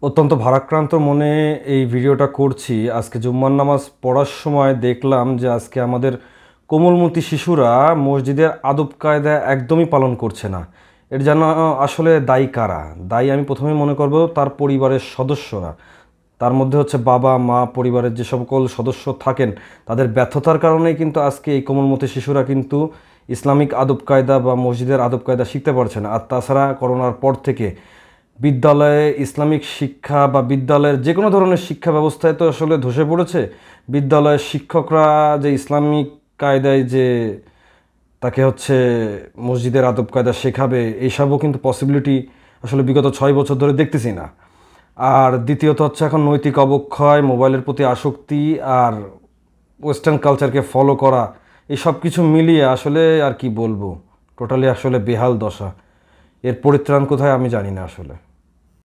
অত্যন্ত ভারাক্রান্ত মনে এই ভিডিওটা করছি। আজকে জুম্মার নামাজ পড়ার সময় দেখলাম যে আজকে আমাদের কোমলমতি শিশুরা মসজিদের আদব কায়দা একদমই পালন করছে না। এর জন্য আসলে দায়ী কারা? দায়ী আমি প্রথমে মনে করব তার পরিবারের সদস্যরা। তার মধ্যে হচ্ছে বাবা মা, পরিবারের যে সকল সদস্য থাকেন তাদের ব্যর্থতার কারণেই কিন্তু আজকে এই কোমলমতি শিশুরা কিন্তু ইসলামিক আদব কায়দা বা মসজিদের আদব কায়দা শিখতে পারছে না। আর তাছাড়া করোনার পর থেকে বিদ্যালয়ে ইসলামিক শিক্ষা বা বিদ্যালয়ের যে কোনো ধরনের শিক্ষা ব্যবস্থায় তো আসলে ধসে পড়েছে। বিদ্যালয়ের শিক্ষকরা যে ইসলামিক কায়দায় যে তাকে হচ্ছে মসজিদের আদব কায়দা শেখাবে, এইসবও কিন্তু পসিবিলিটি আসলে বিগত 6 বছর ধরে দেখতেছি না। আর দ্বিতীয়ত হচ্ছে এখন নৈতিক অবক্ষয়, মোবাইলের প্রতি আসক্তি আর ওয়েস্টার্ন কালচারকে ফলো করা, এই সব কিছু মিলিয়ে আসলে আর কি বলবো, টোটালি আসলে বেহাল দশা। এর পরিত্রাণ কোথায় আমি জানি না আসলে।